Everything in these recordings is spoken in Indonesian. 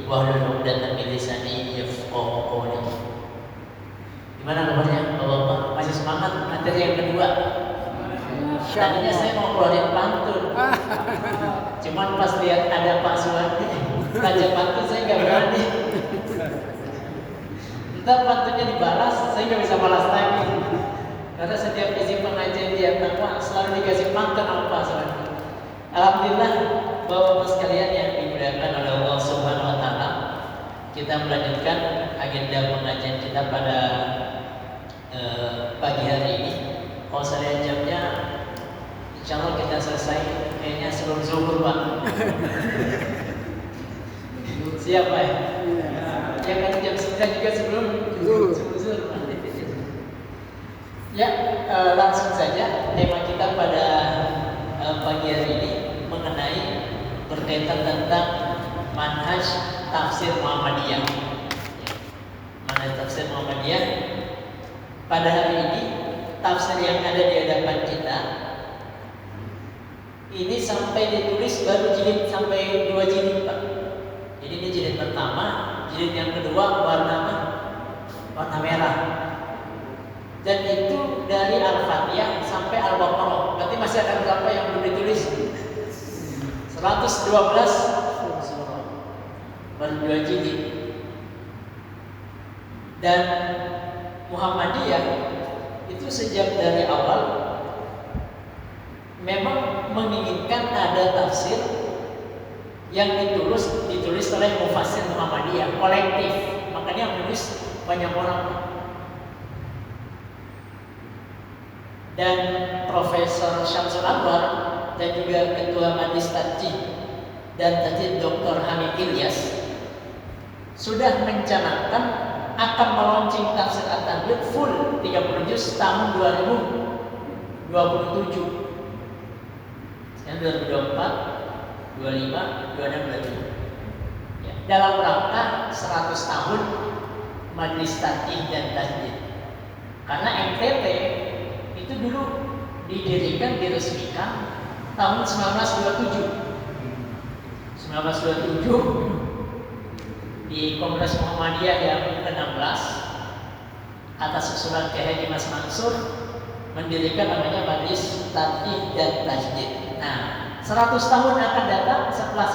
wahlul 'uqdatam min lisani yafqahu qawli. Gimana kabarnya Bapak? Masih semangat materi yang kedua? Tadinya saya mau keluarin pantun, cuman pas lihat ada Pak Suwandi baca pantun saya nggak berani. Ntar pantunnya dibalas, saya nggak bisa balas lagi. Karena setiap isi pengajian di Taqwa selalu dikasih pantun sama Pak Suwandi. Alhamdulillah, Bapak-bapak sekalian yang dimuliakan oleh Allah Subhanahu Wa Taala, kita melanjutkan agenda pengajian kita pada pagi hari ini. Kalau saya lihat jamnya, insya Allah kita selesai kayaknya sebelum zuhur, Pak. Siap, Pak? Ya kan jam 9 juga sebelum zuhur. Ya, langsung saja tema kita pada pagi hari ini mengenai berkaitan tentang manhaj tafsir Muhammadiyah. Manhaj tafsir Muhammadiyah. Pada hari ini tafsir yang ada di hadapan kita ini sampai ditulis baru jilid sampai 2 jilid, Pak. Jadi ini jilid pertama, jilid yang kedua warna merah. Dan itu dari Al-Fatihah sampai Al-Baqarah. Berarti masih ada berapa yang belum ditulis? 112 surah. Baru 2 jilid. Dan Muhammadiyah itu sejak dari awal memang menginginkan ada tafsir yang ditulis oleh mufassir Muhammadiyah kolektif. Makanya menulis banyak orang. Dan Profesor Syamsul Anwar dan juga Ketua Majelis Tajid dan Tajid Dr. Hamid Ilyas sudah mencanangkan akan meluncing tafsir At-Tanbir full 30 juz tahun 2027. Sekarang 2024, 25, 26, 27. Ya, dalam rangka 100 tahun Majelis Tajid dan Tajid. Karena MTT itu dulu didirikan, diresmikan tahun 1927. 1927 di Kongres Muhammadiyah yang ke-16 atas usulan Kiai Haji Mas Mansur mendirikan namanya Majelis Tajid dan Tajdid. Nah, 100 tahun akan datang setelah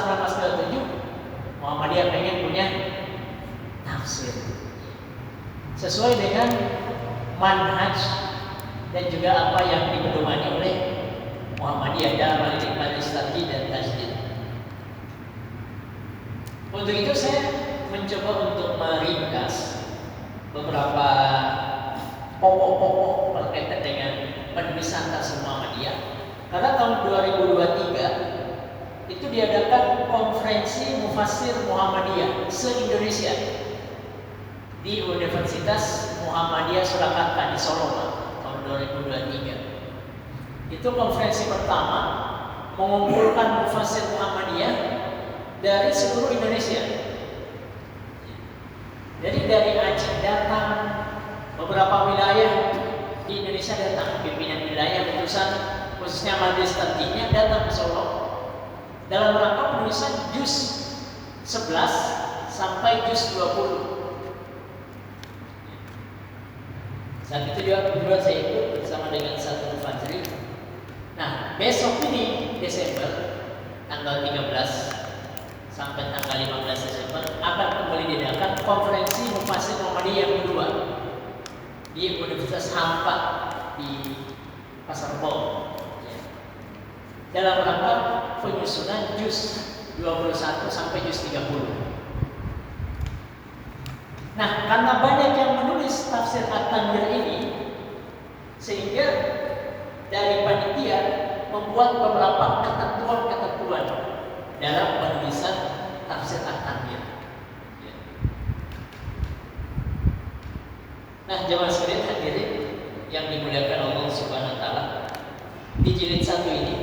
1927, Muhammadiyah pengen punya tafsir sesuai dengan manhaj dan juga apa yang dipedomani oleh Muhammadiyah dalam Majelis Tajid dan Tajdid. Untuk itu saya mencoba untuk meringkas beberapa pokok-pokok berkaitan dengan penulisan tafsir Muhammadiyah. Karena tahun 2023 itu diadakan konferensi mufassir Muhammadiyah se-Indonesia di Universitas Muhammadiyah Surakarta di Solo tahun 2023. Itu konferensi pertama mengumpulkan mufassir Muhammadiyah dari seluruh Indonesia. Jadi dari Aceh datang, beberapa wilayah di Indonesia datang, pimpinan wilayah utusan khususnya Majelis Tajidnya datang ke Solo dalam rangka penulisan juz 11 sampai juz 20. Saat itu juga kebetulan saya ikut bersama dengan Satu Fajri. Nah, besok ini Desember tanggal 13 sampai tanggal 15 Desember akan kembali diadakan konferensi mufassir Muhammadiyah yang kedua di Universitas Hampa di Pasar Bo, dalam rangka penyusunan juz 21 sampai juz 30. Nah, karena banyak yang menulis tafsir At-Tanbir ini, sehingga dari panitia membuat beberapa ketentuan-ketentuan dalam penulisan tafsir At-Tanbir. Nah, jemaah sekalian hadirin yang dimuliakan Allah Subhanahu wa taala, di jilid 1 ini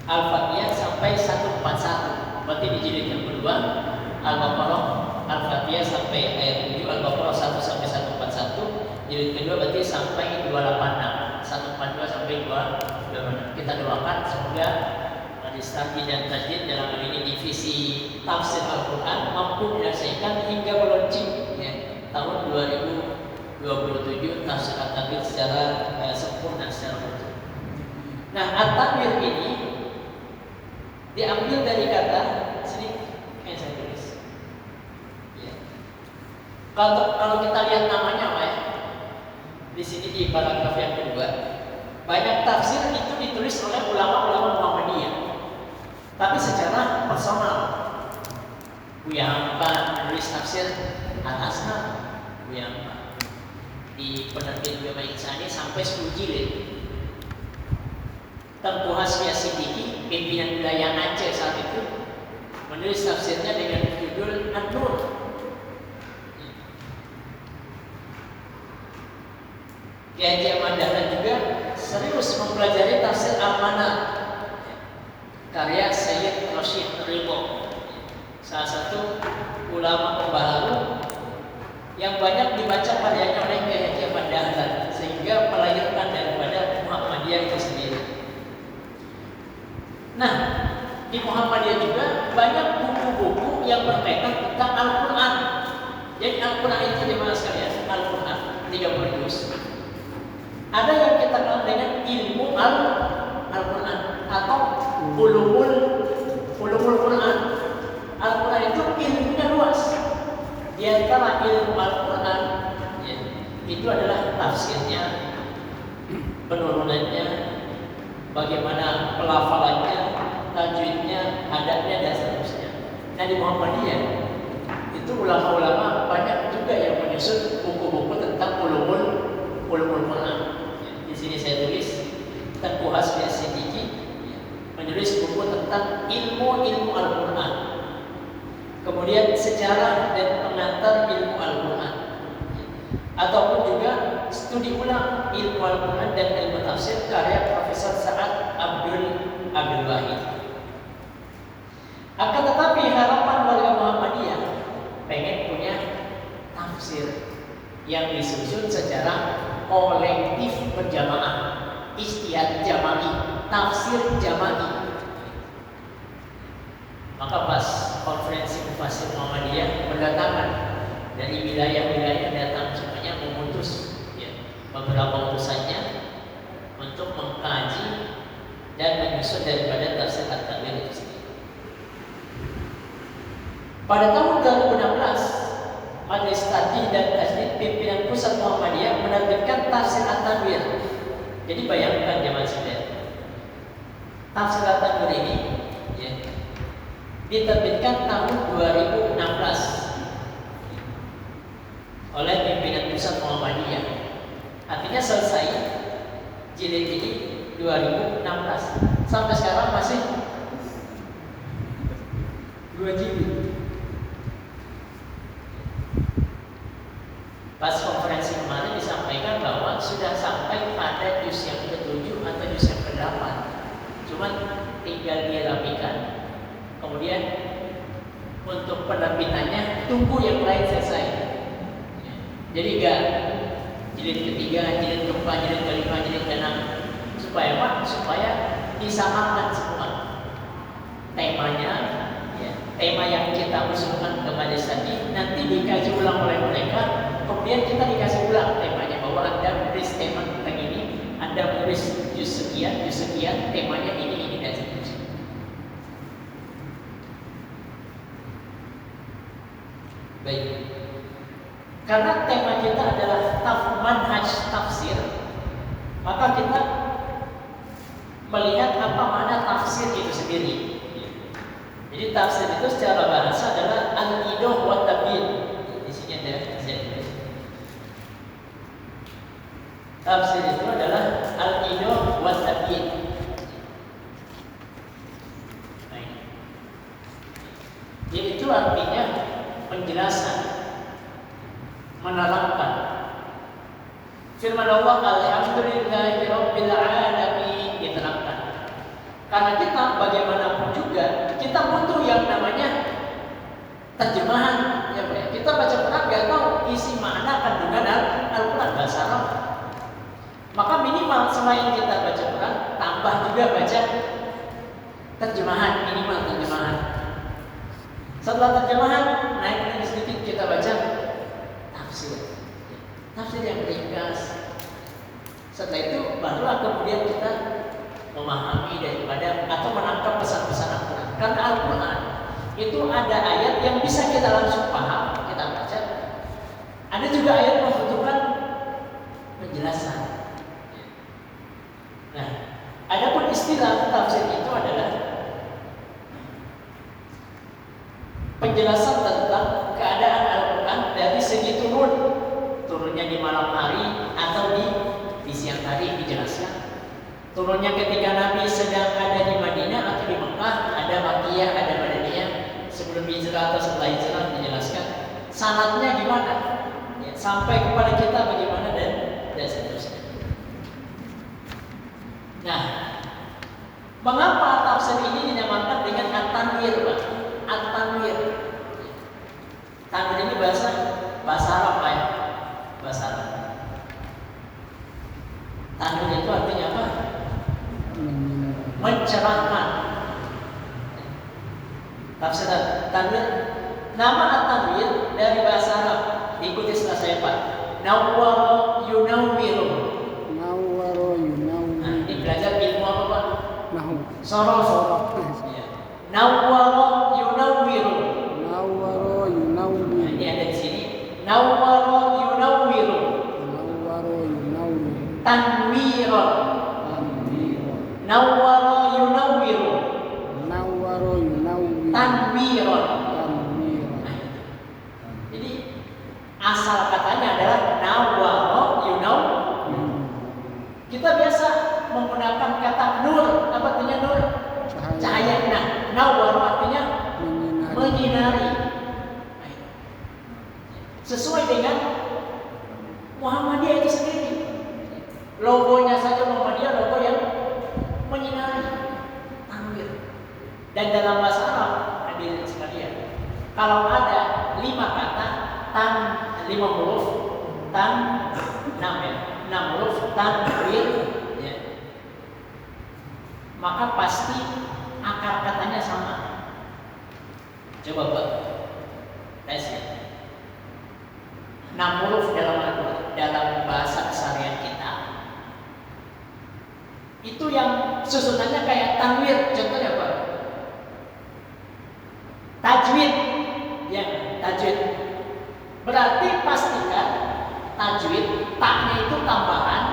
Al-Fatihah sampai 141. Berarti di jilid yang kedua Al-Baqarah, Al-Fatihah sampai ayat 7, Al-Baqarah 1 sampai 141. Jilid kedua berarti sampai 286, 142 sampai 226. Kita doakan semoga Majelis Tajid dan Tajdid dalam hal ini divisi tafsir Al-Quran mampu menyelesaikan hingga launching ya, tahun 2027 tafsir At-Tanwir secara sempurna secara utuh. Nah, At-Tanwir ini diambil dari kata sini yang saya tulis. Ya. Kalau kita lihat namanya apa ya? Di sini di paragraf yang kedua, banyak tafsir itu ditulis oleh ulama-ulama Muhammadiyah, tapi secara personal. Buya Hamka menulis tafsir Al-Asnaf, Buya Hamka di penerbit Bima Insani sampai 10 jilid. Tengku Hasbiah Siddiqi, pimpinan wilayah Aceh saat itu, menulis tafsirnya dengan judul An-Nur. Kiai Haji Ahmad Dahlan juga serius mempelajari tafsir Al-Mana karya Sayyid Rashid Ridho, salah satu ulama pembaharu yang banyak dibaca karyanya oleh Kiai Haji Ahmad Dahlan sehingga melahirkan daripada Muhammadiyah itu sendiri. Nah, di Muhammadiyah juga banyak buku-buku yang berkaitan tentang Al-Quran. Jadi Al-Quran itu di mana sekalian? Al-Quran 30 juz. Ada yang kita kenal dengan ilmu Al-Quran atau ulumul Quran. Al-Quran itu ilmunya luas. Di antara ilmu Al-Quran ya, itu adalah tafsirnya, penurunannya, bagaimana pelafalannya, tajwidnya, adabnya dan seterusnya. Nah, di Muhammadiyah itu ulama-ulama banyak juga yang menyusun buku-buku tentang ulumul Quran. Di sini saya tulis Tengku Hasbiah Siddiqi menulis buku tentang ilmu Al-Quran. Kemudian sejarah dan pengantar ilmu Al-Quran, ataupun juga studi ulang ilmu Al-Quran dan ilmu tafsir karya Profesor Sa'ad Abdul Wahid. Akan tetapi harapan warga Muhammadiyah pengen punya tafsir yang disusun secara kolektif berjamaah, ijtihad jama'i, tafsir jama'i. Maka pas konferensi Mufassir Muhammadiyah berdatangan dari wilayah-wilayah datang semuanya memutus ya, beberapa utusannya untuk mengkaji dan menyusun daripada tafsir At-Tanwir itu sendiri. Pada tahun 2016, Majelis Tajih dan Tajdid pimpinan pusat Muhammadiyah menerbitkan tafsir At-Tanwir. Jadi bayangkan jamaah sekalian, tafsir At-Tanwir ini ya, diterbitkan tahun 2016 oleh pimpinan pusat Muhammadiyah. Artinya selesai jilid ini 2016. Sampai sekarang masih 2 jilid. Pas konferensi kemarin disampaikan bahwa sudah sampai pada juz yang ke-7 atau juz yang ke-8. Cuman tinggal dirapikan. Kemudian untuk penerbitannya tunggu yang lain selesai. Jadi enggak jilid ke-3, jilid ke-4, jilid ke-5, jilid ke-6. Supaya apa? Supaya disamakan semua temanya ya, tema yang kita usulkan kepada tadi nanti dikaji ulang oleh mereka. Kemudian kita dikasih ulang temanya, bahwa Anda menulis tema tentang ini, Anda menulis juz sekian, temanya ini dan seterusnya. Baik, karena tema kita adalah manhaj tafsir, maka kita melihat apa makna tafsir itu sendiri. Jadi tafsir itu secara bahasa adalah al-idah wa tabyin. Di sini ada saya tulis. Tafsir itu adalah al-idah wa tabyin. Jadi itu artinya penjelasan, menerangkan. Firman Allah alhamdulillahirabbil alamin diterangkan. Karena kita bagaimanapun juga kita butuh yang namanya terjemahan, ya Pak. Kita baca Quran nggak tahu isi makna kandungan Al-Quran bahasa Arab. Maka minimal selain kita baca Quran, tambah juga baca terjemahan, minimal terjemahan. Setelah terjemahan, naik lagi sedikit kita baca tafsir. Tafsir yang ringkas. Setelah itu barulah kemudian kita memahami daripada atau menangkap pesan-pesan Al-Quran. Karena Al-Quran itu ada ayat yang bisa kita langsung paham, kita baca. Ada juga ayat yang membutuhkan penjelasan. Nah, adapun istilah tafsir itu adalah penjelasan tentang keadaan Al-Quran dari segi turunnya di malam hari atau di siang hari dijelaskan. Turunnya ketika Nabi sedang ada di Madinah atau di Mekah, ada Makkiyah, ada Madaniyah, sebelum hijrah atau setelah hijrah dijelaskan. Sanadnya gimana? Ya, sampai kepada kita bagaimana dan seterusnya. Nah, mengapa tafsir ini dinamakan dengan at-tanwir, Pak? At-tanwir. Tanwir ini bahasa Arab, Pak, ya? Bahasa Arab. Tanwir itu artinya apa? Mencerahkan. Tafsir tanwir. Nama at-tanwir dari bahasa Arab. Ikuti setelah saya, Pak. Nawwara yunawwiru. Nawwara yunawwiru. Nah, ini belajar ilmu apa, Pak? Nahwu. Sorof. Ya. Nawwara yunawwiru. Nawwara yunawwiru. Nah, ini ada di sini. Nawwara yunawwiru. Nawwara yunawwiru. Tanwiran. Tanwiran. Nawwara yunawwiru. Nawwara yunawwiru. Tanwiran. Tanwiran. Jadi asal katanya adalah nawwara yunawwiru. Kita biasa menggunakan kata nur. Apa artinya nur? Cahaya. Nah, nawwara artinya menyinari. Sesuai dengan Muhammadiyah itu sendiri. Logonya saja Muhammadiyah, logo yang menyinari, tanwir. Dan dalam bahasa Arab, hadirin sekalian, kalau ada 5 kata, 5 huruf, 6 huruf, tanwir, ya, maka pasti akar katanya sama. Coba buat tes ya. 6 huruf dalam bahasa keseharian kita itu yang susunannya kayak tanwir. Contohnya apa? Tajwid. Ya, tajwid. Berarti pastikan tajwid, taknya itu tambahan,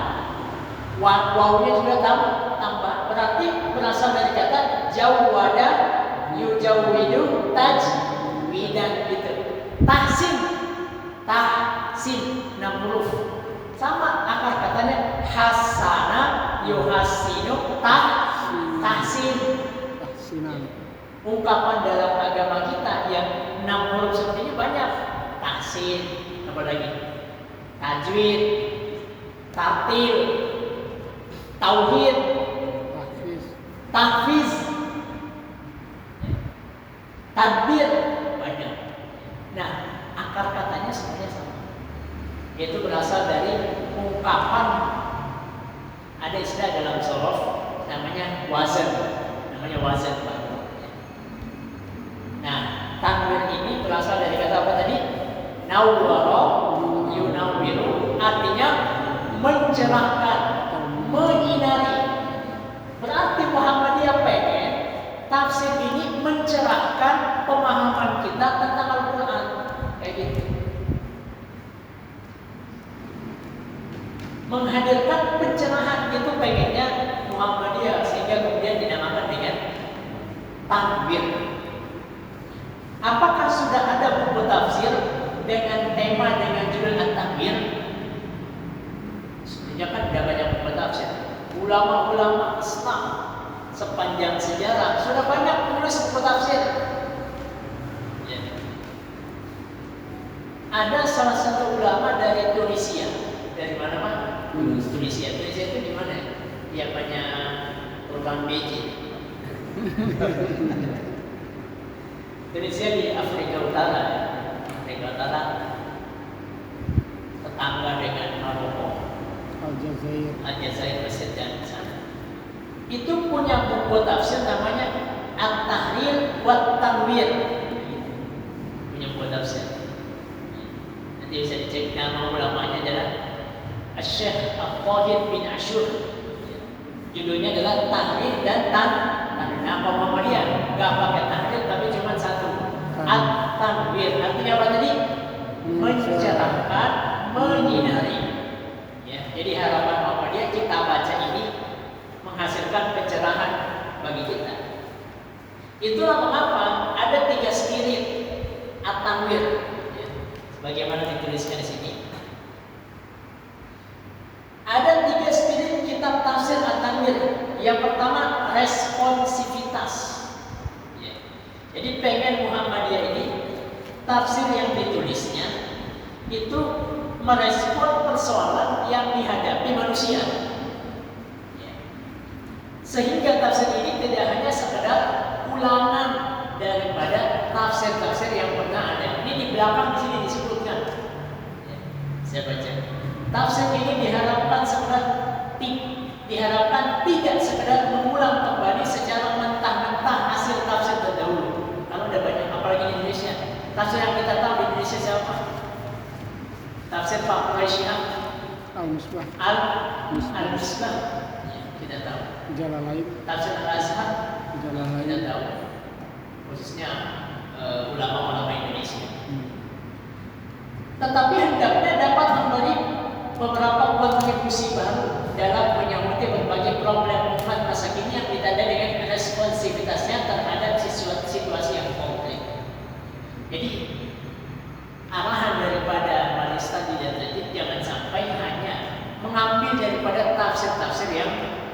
wawnya juga tambah. Berarti berasal dari kata jawwada yujawwidu tajwidan gitu. Tahsin 6 huruf. Sama akar katanya hasana yuhasinu tahsin. Tahsinan. Ungkapan dalam agama kita yang 6 huruf seperti ini banyak. Tahsin, apa lagi? Tajwid, tartil, tauhid, tahfiz, tadbir, banyak. Nah, akar katanya sebenarnya sama. Itu berasal dari ungkapan, ada istilah dalam sorof namanya wazan, Pak. Nah, tanwir ini berasal dari kata apa tadi? Nawwara yunawwiru, artinya mencerahkan, menyinari. Berarti Muhammadiyah pengen tafsir ini mencerahkan pemahaman kita tentang Al-Quran, kayak gitu. Menghadirkan pencerahan itu pengennya Muhammadiyah, sehingga kemudian dinamakan dengan tanwir. Apakah sudah ada buku tafsir dengan tema dengan judul At-Tanwir? Sebenarnya kan sudah banyak buku tafsir. Ulama-ulama Islam sepanjang sejarah sudah banyak menulis buku tafsir. Ya. Ada salah satu ulama dari Tunisia. Dari mana, Pak? Tunisia. Tunisia itu di mana? Yang banyak program BJ. Tunisia di Afrika Utara. Afrika Utara tetangga dengan Maroko, Aljazair, Mesir dan sana. Itu punya buku tafsir namanya At-Tahrir wa Tanwir. Syekh Al-Qahir bin Ashur. Judulnya adalah Tahrir dan Tanwir. Nah, Muhammadiyah nggak pakai tahrir tapi cuma satu, At-Tanwir. Artinya apa tadi? Mencerahkan, menyinari. Ya, jadi harapan Muhammadiyah kita baca ini menghasilkan pencerahan bagi kita. Itulah mengapa ada 3 spirit At-Tanwir, ya, sebagaimana dituliskan di sini. Ada 3 spirit kitab tafsir At-Tanwir. Yang pertama, responsivitas. Ya. Jadi pengen Muhammadiyah ini tafsir yang ditulisnya itu merespon persoalan yang dihadapi manusia. Ya. Sehingga tafsir ini tidak hanya sekedar ulangan daripada tafsir-tafsir yang pernah ada. Ini di belakang di sini disebutkan. Ya. Saya baca. Tafsir ini diharapkan tidak sekedar mengulang kembali secara mentah-mentah hasil tafsir terdahulu. Kalau ada banyak, apalagi di Indonesia, tafsir yang kita tahu di Indonesia siapa? Tafsir Pak Quraisy Al-Misbah. Al-Misbah. Ya, kita tahu. Jalalain. Tafsir Al-Azhar. Jalalain. Kita tahu. Khususnya ulama-ulama Indonesia. Tetapi hendaknya dapat memberi beberapa kontribusi baru dalam menyambut berbagai problem umat masa kini yang ditandai dengan responsivitasnya terhadap situasi yang kompleks. Jadi arahan daripada Balistan tidak tertib, jangan sampai hanya mengambil daripada tafsir-tafsir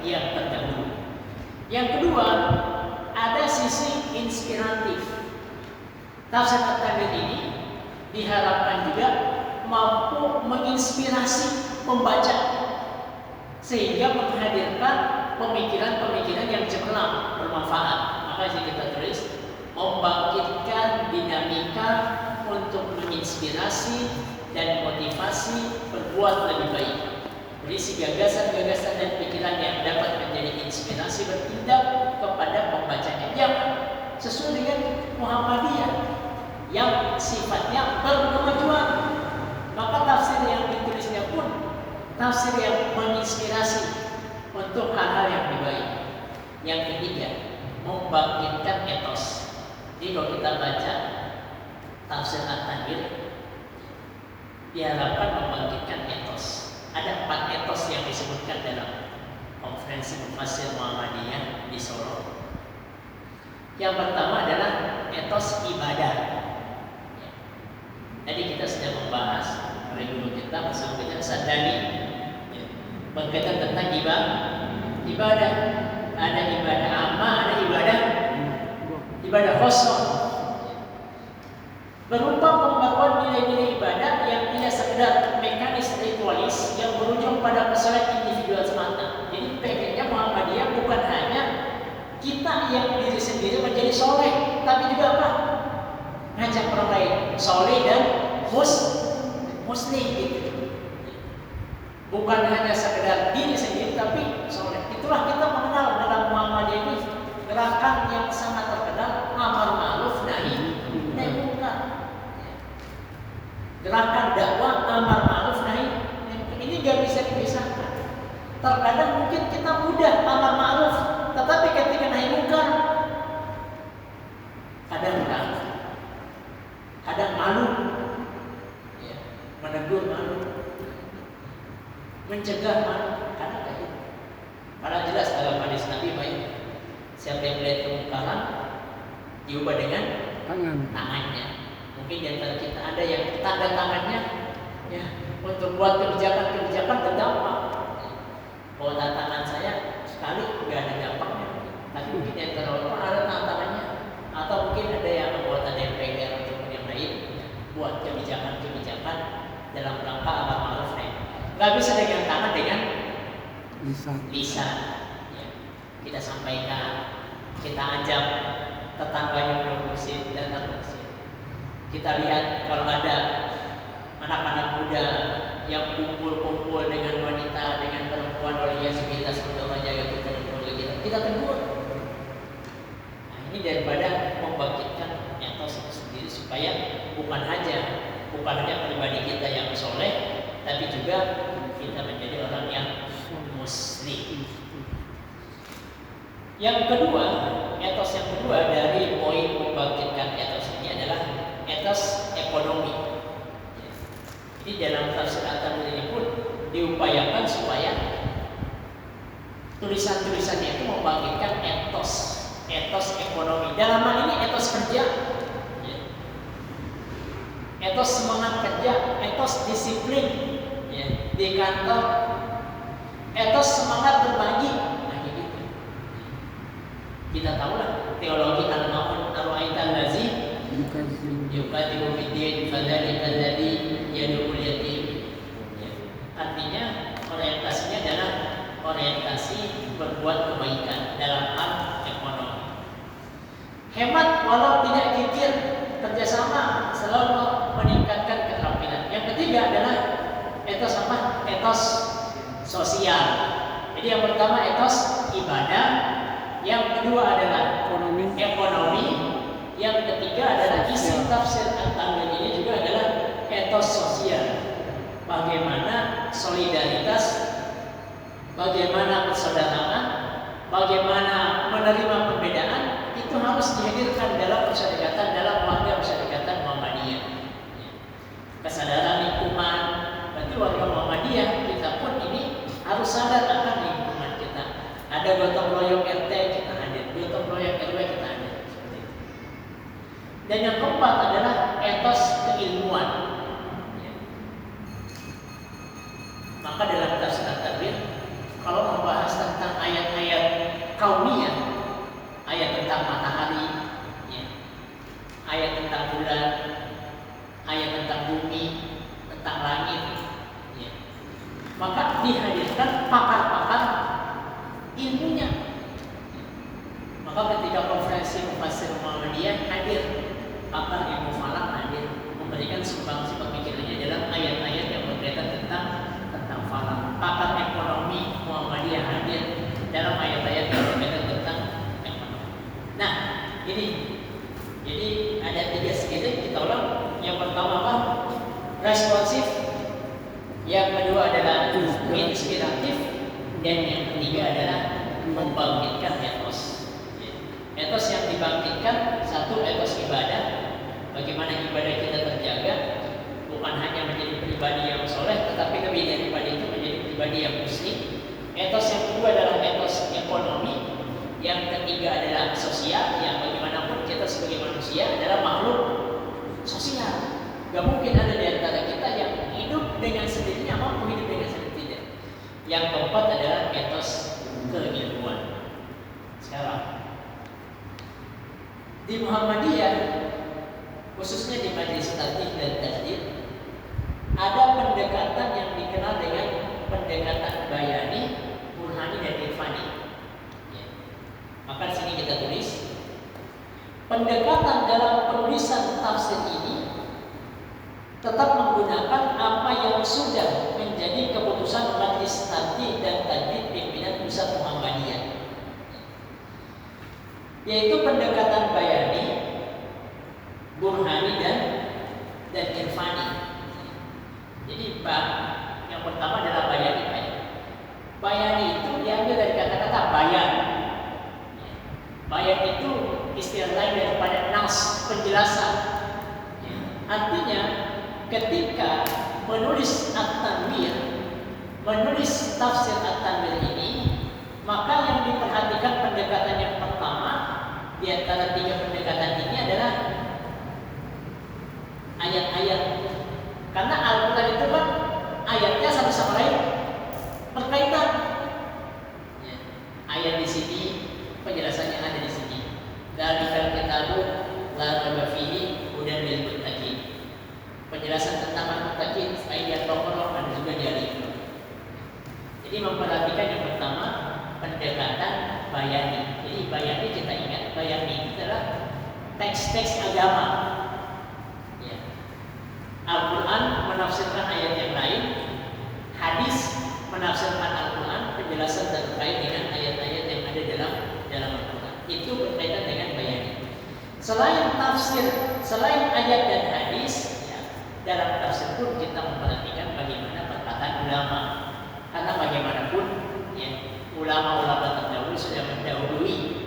yang terdahulu. Yang kedua, ada sisi inspiratif. Tafsir At-Tanwir ini diharapkan juga mampu menginspirasi pembaca sehingga menghadirkan pemikiran-pemikiran yang cemerlang, bermanfaat. Maka sih kita tulis membangkitkan dinamika untuk menginspirasi dan motivasi berbuat lebih baik. Berisi gagasan-gagasan dan pikiran yang dapat menjadi inspirasi bertindak kepada pembacanya. Jangan sesuai dengan Muhammadiyah yang sifatnya berkemajuan. Maka tafsir yang ditulisnya pun tafsir yang menginspirasi untuk hal-hal yang lebih baik. Yang ketiga, membangkitkan etos. Jadi kalau kita baca tafsir At-Tanwir, diharapkan membangkitkan etos. Ada 4 etos yang disebutkan dalam konferensi Mufassir Muhammadiyah di Solo. Yang pertama adalah etos ibadah. Tadi kita sudah membahas oleh guru kita bersama kita Sadani berkaitan tentang ibadah. Ada ibadah amma, ada ibadah khusus. Berupa pembaruan nilai-nilai ibadah yang tidak sekedar mekanis ritualis yang berujung pada kesolehan individual semata. Jadi pengennya Muhammadiyah bukan hanya kita yang diri sendiri menjadi soleh, tapi juga apa? Ngajak orang lain soleh dan muslim gitu. Bukan hanya sekedar diri sendiri tapi soleh. Itulah kita mengenal dalam Muhammadiyah ini gerakan yang sangat terkenal amar ma'ruf nahi munkar. Gerakan dakwah amar ma'ruf nahi munkar ini gak bisa dipisahkan. Terkadang mungkin kita mudah amar ma'ruf, tetapi ketika nahi munkar kadang ragu, kadang malu, ya, menegur malu, mencegah malu, kadang kayak gitu. Padahal jelas dalam hadis Nabi baik, siapa yang melihat kemungkaran diubah dengan tangannya. Mungkin di antara kita ada yang tanda tangannya, ya, untuk buat kebijakan-kebijakan berdampak. Kalau tangan saya sekali nggak ada dampaknya, tapi mungkin di antara orang ada tantangannya. Atau mungkin ada yang anggota DPR ataupun yang lain buat kebijakan-kebijakan dalam rangka amar ma'ruf nahi. Gak bisa dengan tangan, dengan lisan. Ya. Kita sampaikan, kita ajak tetangganya berfungsi dan berfungsi. Kita lihat kalau ada anak-anak muda yang kumpul-kumpul dengan wanita, dengan perempuan, oleh kita sebagai orang jaga kita tegur. Ini daripada membangkitkan etos itu sendiri supaya bukan hanya pribadi kita yang soleh, tapi juga kita menjadi orang yang muslim. Yang kedua, etos yang kedua dari poin membangkitkan etos ini adalah etos ekonomi. Jadi dalam tafsir At-Tanwir ini pun diupayakan supaya tulisan-tulisannya itu membangkitkan etos ekonomi. Dalam hal ini etos kerja, etos semangat kerja, etos disiplin di kantor, etos semangat berbagi. Nah gitu. Kita tahu lah teologi al-ma'un ar-ra'aitan lazi yukatibu bid-din fadzalika alladzi yad'ul yatim. Artinya orientasinya adalah orientasi berbuat kebaikan dalam hal ekonomi. Hemat walau tidak kikir, kerjasama selalu meningkatkan keterampilan. Yang ketiga adalah etos apa? Etos sosial. Jadi yang pertama etos ibadah, yang kedua adalah ekonomi, yang ketiga adalah isi tafsir At-Tanwir ini juga adalah etos sosial. Bagaimana solidaritas, bagaimana persaudaraan, bagaimana menerima perbedaan itu harus dihadirkan dalam persyarikatan, dalam warga persyarikatan Muhammadiyah. Kesadaran lingkungan, berarti warga Muhammadiyah kita pun ini harus sadar akan lingkungan kita. Ada gotong royong RT kita hadir, gotong royong RW kita hadir. Dan yang keempat adalah etos keilmuan. Maka dalam tafsir At-Tanwir kalau membahas tentang ayat-ayat kauniyah, ayat tentang matahari, ayat tentang bulan, ayat tentang bumi, tentang langit, maka dihadirkan pakar-pakar ilmunya. Maka ketika konferensi Mufassir Muhammadiyah hadir, pakar ilmu falak hadir, memberikan sumbangsi pemikirannya dalam ayat-ayat yang berkaitan tentang falak. Pakar ekonomi Muhammadiyah hadir dalam ayat-ayat yang berkaitan tentang ekonomi. Nah, ini jadi ada tiga skill kita ulang. Yang pertama apa? Responsif. Yang kedua adalah inspiratif. Dan yang ketiga adalah membangkitkan etos. Etos yang dibangkitkan, satu etos ibadah. Bagaimana ibadah kita terjaga, bukan hanya menjadi pribadi yang soleh, tetapi lebih daripada itu menjadi pribadi yang muslim. Etos yang kedua adalah etos ekonomi. Yang ketiga adalah sosial. Yang bagaimanapun kita sebagai manusia adalah makhluk sosial. Gak mungkin ada di antara kita yang hidup dengan sendirinya, mampu hidup dengan sendirinya. Yang keempat adalah etos keilmuan. Sekarang di Muhammadiyah, khususnya di Majelis Tartib dan Tajdid, ada pendekatan yang dikenal dengan pendekatan bayani, burhani, dan irfani. Maka di sini kita tulis pendekatan dalam penulisan tafsir ini tetap menggunakan apa yang sudah menjadi keputusan Majelis Tartib dan Tajdid pimpinan Pusat Muhammadiyah, yaitu pendekatan bayani, burhani, dan irfani. Jadi yang pertama adalah bayani. Bayani itu diambil dari kata-kata bayan. Bayan itu istilah lain daripada nas, penjelasan. Artinya ketika menulis At-Tanwir, menulis tafsir At-Tanwir ini, maka yang diperhatikan pendekatan yang pertama di antara tiga pendekatan ini adalah ayat-ayat. Karena Al-Quran itu kan ayatnya satu sama lain berkaitan. Ayat di sini penjelasannya ada di sini. Dzalikal kitabu la raiba fihi hudan lil muttaqin. Penjelasan tentang al-muttaqin ayat Baqarah dan juga di. Jadi memperhatikan yang pertama pendekatan bayani. Jadi bayani kita ingat, bayani itu adalah teks-teks agama. Al-Quran menafsirkan ayat yang lain, hadis menafsirkan Al-Quran, penjelasan terkait dengan ayat-ayat yang ada dalam Al-Quran. Itu berkaitan dengan bayani. Selain tafsir, selain ayat dan hadis, dalam tafsir pun kita memperhatikan bagaimana perkataan ulama. Karena bagaimanapun ya, ulama-ulama terdahulu sudah mendahului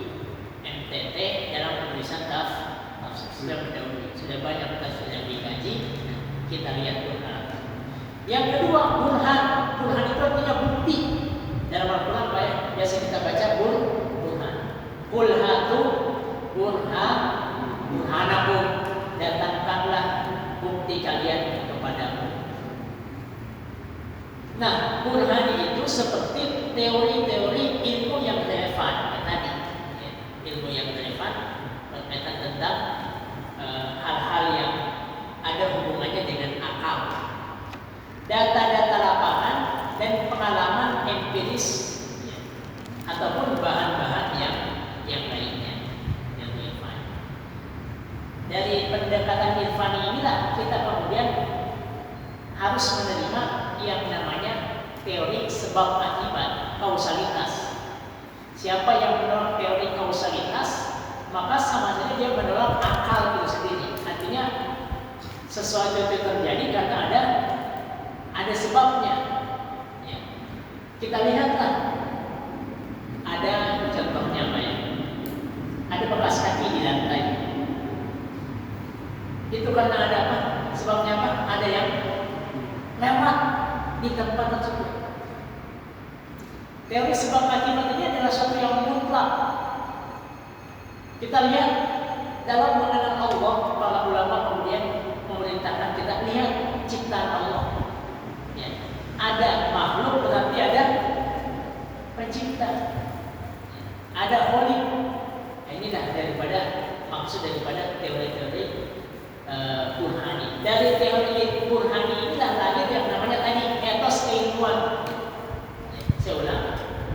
MTT dalam penulisan tafsir, sudah mendahului, sudah banyak tafsir yang dikaji. Kita lihat burhan. Yang kedua, burhan. Burhan itu artinya bukti. Dalam Al-Quran biasa kita baca burhan. Qul hatu burhanakum, datangkanlah bukti kalian kepadamu. Nah, burhan itu seperti teori-teori ilmu yang relevan tadi, ya, ilmu yang relevan berkaitan tentang hal-hal yang ada hubungannya dengan akal, data-data lapangan dan pengalaman empiris, ya, ataupun bahan-bahan yang lainnya yang relevan. Dari pendekatan irfani inilah kita kemudian harus menerima yang namanya teori sebab akibat, kausalitas. Siapa yang menolak teori kausalitas, maka sama saja dia menolak akal itu sendiri. Artinya sesuatu itu terjadi karena ada sebabnya. Ya. Kita lihatlah, ada contohnya apa ya? Ada bekas kaki di lantai. Itu karena ada apa? Sebabnya apa? Ada yang lewat di tempat tersebut. Teori sebab akibat ini adalah sesuatu yang mutlak. Kita lihat dalam mengenal Allah, para ulama kemudian memerintahkan kita lihat ciptaan Allah. Ya. Ada makhluk berarti ada pencipta. Ada khaliq. Nah, inilah daripada maksud daripada teori-teori burhani. Dari teori burhani inilah lahir yang namanya tadi etos keilmuan. Saya ulang,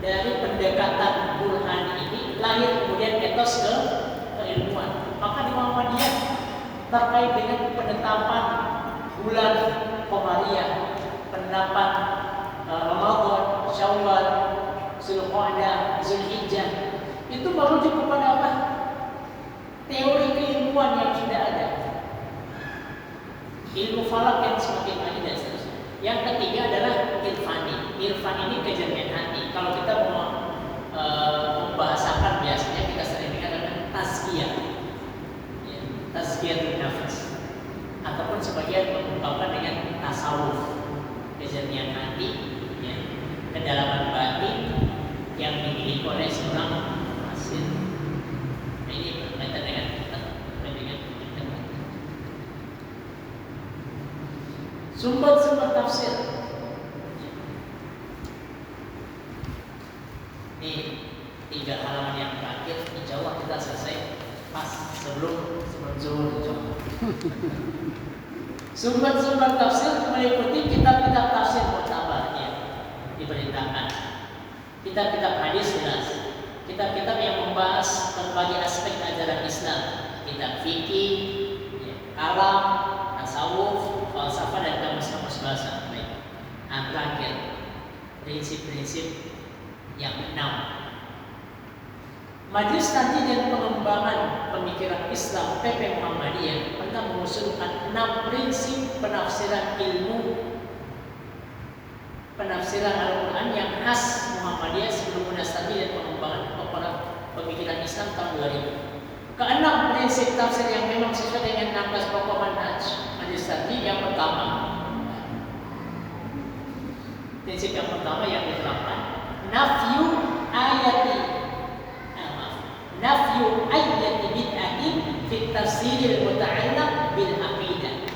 dari pendekatan burhani ini lahir kemudian etos keilmuan. Maka di Muhammadiyah terkait dengan penetapan bulan Qamariyah, penetapan Ramadan, Syawal, Zulqa'dah, Zulhijjah, itu merujuk kepada apa? Teori keilmuan yang sudah ada. Ilmu falak yang semakin maju dan seterusnya. Yang ketiga adalah irfani. Irfan ini kejernihan hati. Kalau kita mau membahasakan biasanya kita sering dengar dengan tazkiyah, ya, tazkiyatul nafas, ataupun sebagian mengungkapkan dengan tasawuf, kejernihan hati, ya, kedalaman batin yang dimiliki oleh seorang hasil. Nah, ini berkaitan dengan sumber-sumber tafsir. Ini 3 halaman yang terakhir, insya Allah kita selesai pas sebelum zuhur. Sumber-sumber tafsir meliputi kitab-kitab tafsir muktabarnya diperintahkan, kitab-kitab hadis jelas, kitab-kitab yang membahas berbagai aspek ajaran Islam, kitab fikih, kalam, tasawuf, falsafah dan kamus-kamus bahasa. Baik. Nah, terakhir prinsip-prinsip yang 6. Majelis Kaji dan Pengembangan Pemikiran Islam PP Muhammadiyah pernah mengusulkan 6 prinsip penafsiran penafsiran Al-Quran yang khas Muhammadiyah sebelum Majelis Kaji dan Pengembangan Pemikiran Islam tahun 2000. Keenam prinsip tafsir yang memang sesuai dengan 16 pokok manhaj Majelis Kaji. Yang pertama, prinsip yang pertama yang diterapkan, nafyu ayati bid'atin fi tafsiril muta'allaq bil aqidah.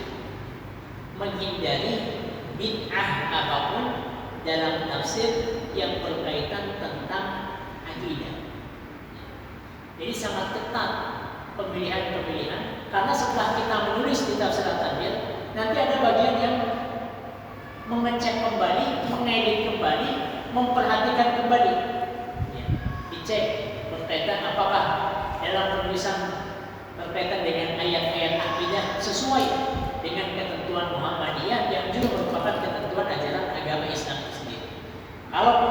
Menghindari bid'ah apapun dalam tafsir yang berkaitan tentang akidah. Jadi sangat ketat pemilihan-pemilihan, karena setelah kita menulis di tafsir At-Tabir, nanti ada bagian yang mengecek kembali, mengedit kembali, memperhatikan kembali, ya, dicek berkaitan apakah dalam penulisan berkaitan dengan ayat-ayat akidah sesuai dengan ketentuan Muhammadiyah yang juga merupakan ketentuan ajaran agama Islam sendiri. Kalau